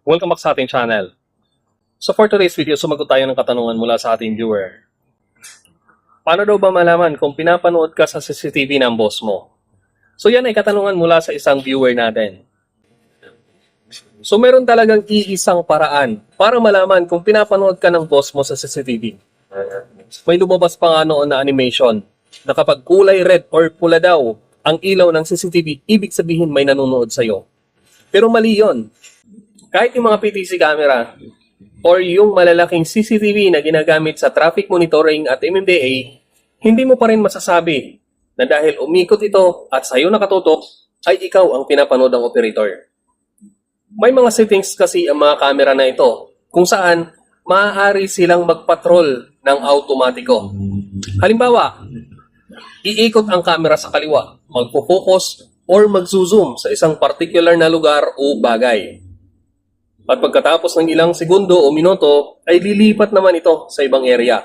Welcome back sa ating channel. So for today's video, sumagot tayo ng katanungan mula sa ating viewer. Paano daw ba malaman kung pinapanood ka sa CCTV ng boss mo? So yan ay katanungan mula sa isang viewer natin. So meron talagang iisang paraan para malaman kung pinapanood ka ng boss mo sa CCTV. May lumabas pa nga noon na animation na kapag kulay red or pula daw ang ilaw ng CCTV, ibig sabihin may nanonood sa'yo. Pero mali yon. Kahit yung mga PTC camera or yung malalaking CCTV na ginagamit sa traffic monitoring at MMDA, hindi mo pa rin masasabi na dahil umikot ito at sa'yo nakatutok, ay ikaw ang pinapanood ng operator. May mga settings kasi ang mga camera na ito kung saan maaari silang magpatrol ng automatiko. Halimbawa, iikot ang camera sa kaliwa, magpo-focus or magzo-zoom sa isang particular na lugar o bagay. At pagkatapos ng ilang segundo o minuto, ay lilipat naman ito sa ibang area.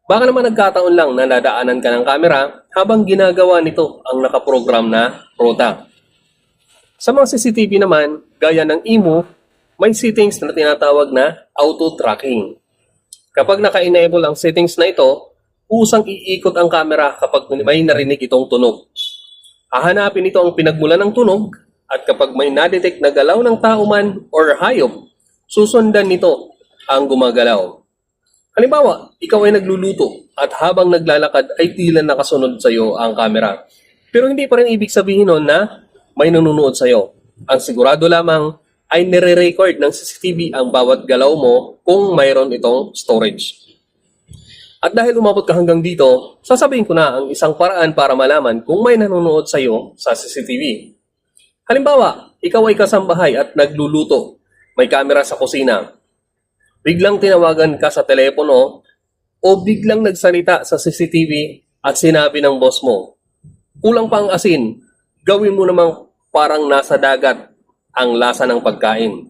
Baka naman nagkataon lang na nadaanan ka ng camera habang ginagawa nito ang nakaprogram na ruta. Sa mga CCTV naman, gaya ng IMU, may settings na tinatawag na auto-tracking. Kapag naka-enable ang settings na ito, usang iikot ang camera kapag may narinig itong tunog. Hahanapin ito ang pinagmulan ng tunog at kapag may nadetect na galaw ng tao man or hayop, susundan nito ang gumagalaw. Halimbawa, ikaw ay nagluluto at habang naglalakad ay tila nakasunod sa iyo ang camera. Pero hindi pa rin ibig sabihin nun na may nanonood sa iyo. Ang sigurado lamang ay nire-record ng CCTV ang bawat galaw mo kung mayroon itong storage. At dahil umabot ka hanggang dito, sasabihin ko na ang isang paraan para malaman kung may nanonood sa iyo sa CCTV. Halimbawa, ikaw ay kasambahay at nagluluto. May camera sa kusina. Biglang tinawagan ka sa telepono o biglang nagsalita sa CCTV at sinabi ng boss mo, kulang pa ang asin, gawin mo namang parang nasa dagat ang lasa ng pagkain.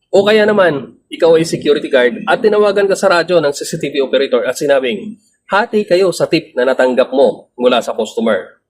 O kaya naman, ikaw ay security guard at tinawagan ka sa radyo ng CCTV operator at sinabing, hati kayo sa tip na natanggap mo mula sa customer.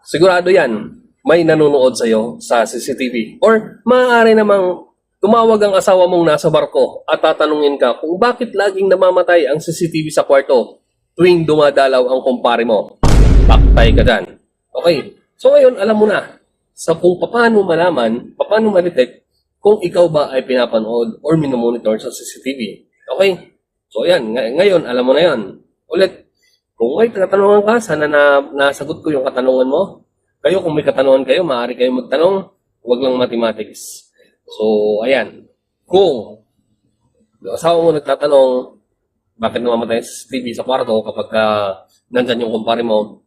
Sigurado yan, may nanonood sa iyo sa CCTV. Or maaari namang tumawag ang asawa mong nasa barko at tatanungin ka kung bakit laging namamatay ang CCTV sa kwarto tuwing dumadalaw ang kumpare mo. Paktay ka dyan. Okay, so ngayon alam mo na sa kung paano malaman, paano ma-detect kung ikaw ba ay pinapanood or minomonitor sa CCTV. Okay, so yan, ngayon alam mo na yan. Ulit, kung may katanungan ka, sana na nasagot ko yung katanungan mo. Kayo, kung may katanungan kayo, maaari kayo magtanong, huwag lang mathematics. So, ayan. Kung asawa mo nagtatanong, bakit namamatay sa TV sa kwarto kapag nandyan yung kumpare mo,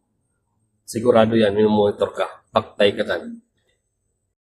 sigurado yan, minomonitor ka, paktay ka dyan.